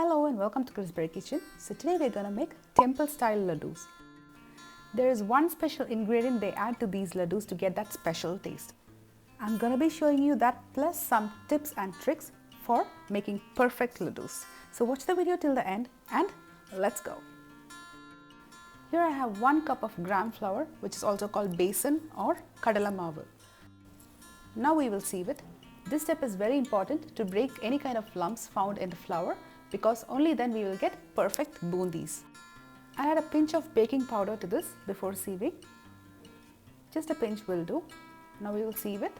Hello and welcome to Crispberry Kitchen. So today we're going to make temple style laddus. There is one special ingredient they add to these laddus to get that special taste. I'm going to be showing you that plus some tips and tricks for making perfect laddus. So watch the video till the end and let's go. Here I have 1 cup of gram flour, which is also called besan or kadala maavu. Now we will sieve it. This step is very important to break any kind of lumps found in the flour, because only then we will get perfect boondis. I add a pinch of baking powder to this before sieving. Just a pinch will do. Now we will sieve it.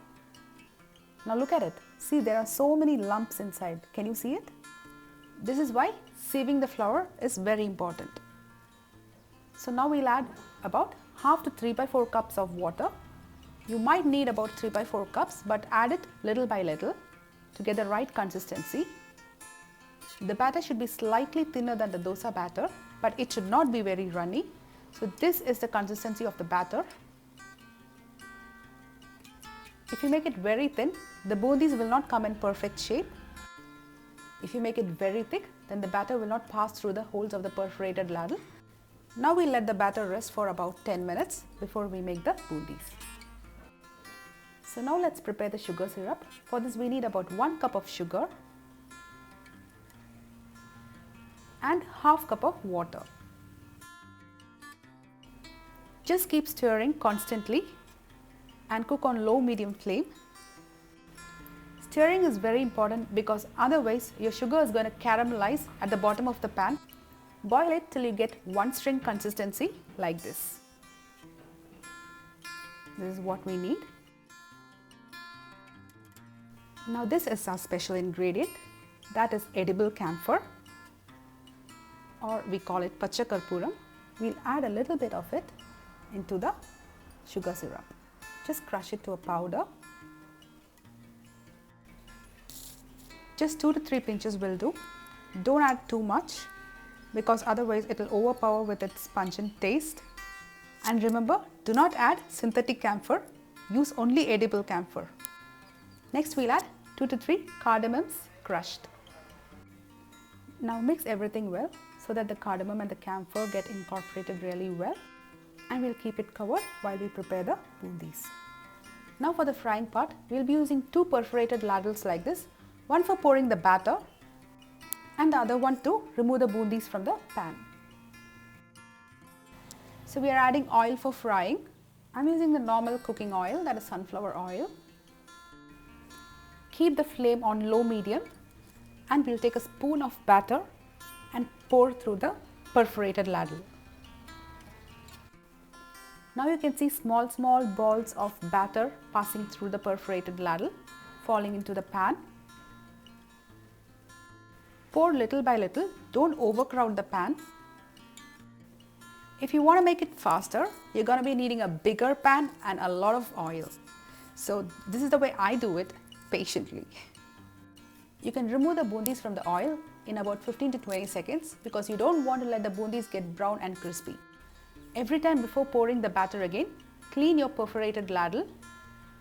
Now look at it. See, there are so many lumps inside. Can you see it? This is why sieving the flour is very important. So now we'll add about half to 3/4 cups of water. You might need about 3/4 cups, but add it little by little to get the right consistency. The batter should be slightly thinner than the dosa batter, but it should not be very runny. So this is the consistency of the batter. If you make it very thin, the bundis will not come in perfect shape. If you make it very thick, then the batter will not pass through the holes of the perforated ladle. Now we let the batter rest for about 10 minutes before we make the bundis. So now let's prepare the sugar syrup. For this we need about 1 cup of sugar and half cup of water. Just keep stirring constantly and cook on low-medium flame. Stirring is very important because otherwise your sugar is going to caramelize at the bottom of the pan. Boil it till you get one string consistency like this. This is what we need. Now this is our special ingredient, that is edible camphor, or we call it pacha karpuram. We'll add a little bit of it into the sugar syrup. Just crush it to a powder. Just 2 to 3 pinches will do. Don't add too much because otherwise it will overpower with its pungent taste. And remember, do not add synthetic camphor, use only edible camphor. Next we'll add 2 to 3 cardamoms crushed. Now mix everything well so that the cardamom and the camphor get incorporated really well, and we'll keep it covered while we prepare the bundis. Now for the frying part, we'll be using 2 perforated ladles like this, one for pouring the batter and the other one to remove the bundis from the pan. So we are adding oil for frying. I'm using the normal cooking oil, that is sunflower oil. Keep the flame on low-medium and we'll take a spoon of batter and pour through the perforated ladle. Now you can see small balls of batter passing through the perforated ladle, falling into the pan. Pour little by little, don't overcrowd the pan. If you want to make it faster, you're going to be needing a bigger pan and a lot of oil. So this is the way I do it, patiently. You can remove the bundis from the oil in about 15 to 20 seconds because you don't want to let the bundis get brown and crispy. Every time before pouring the batter again, clean your perforated ladle.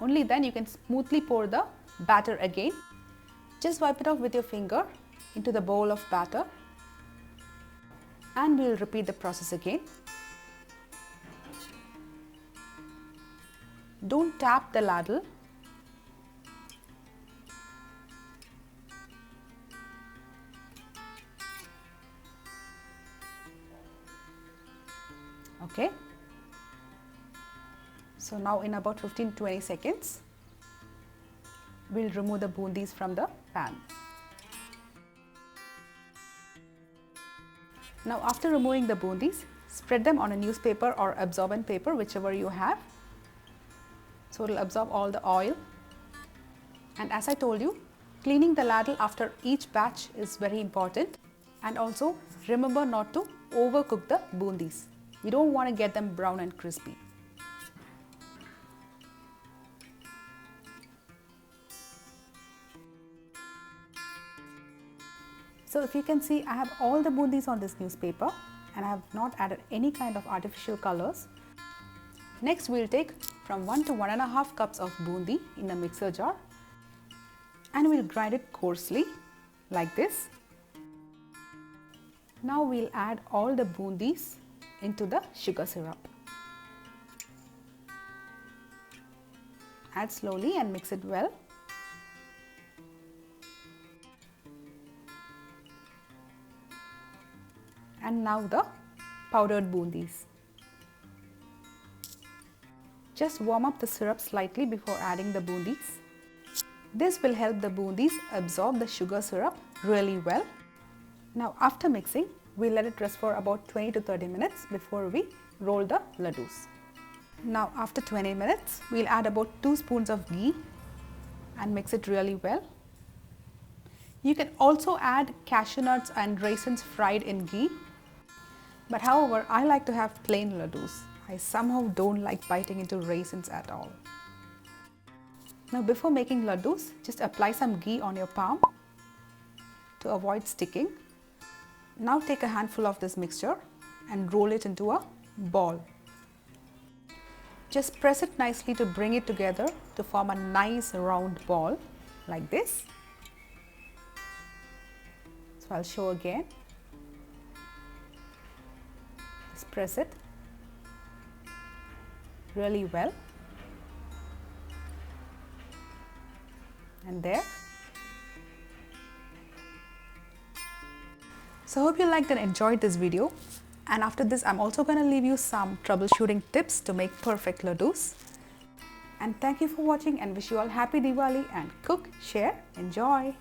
Only then you can smoothly pour the batter again. Just wipe it off with your finger into the bowl of batter and we'll repeat the process again. Don't tap the ladle. Okay, so now in about 15-20 seconds, we'll remove the bundis from the pan. Now after removing the bundis, spread them on a newspaper or absorbent paper, whichever you have. So it will absorb all the oil. And as I told you, cleaning the ladle after each batch is very important. And also remember not to overcook the bundis. We don't want to get them brown and crispy. So if you can see, I have all the bundis on this newspaper and I have not added any kind of artificial colors. Next we'll take from 1 to 1.5 cups of bundi in a mixer jar and we'll grind it coarsely like this. Now we'll add all the boondis into the sugar syrup. Add slowly and mix it well. And now the powdered boondis. Just warm up the syrup slightly before adding the boondis. This will help the boondis absorb the sugar syrup really well. Now after mixing, we let it rest for about 20 to 30 minutes before we roll the laddus. Now after 20 minutes, we'll add about 2 spoons of ghee and mix it really well. You can also add cashew nuts and raisins fried in ghee. But however, I like to have plain laddus. I somehow don't like biting into raisins at all. Now before making laddus, just apply some ghee on your palm to avoid sticking. Now take a handful of this mixture and roll it into a ball. Just press it nicely to bring it together to form a nice round ball like this. So I'll show again. Just press it really well. And there. So I hope you liked and enjoyed this video. And after this, I'm also going to leave you some troubleshooting tips to make perfect laddus. And thank you for watching and wish you all happy Diwali and cook, share, enjoy.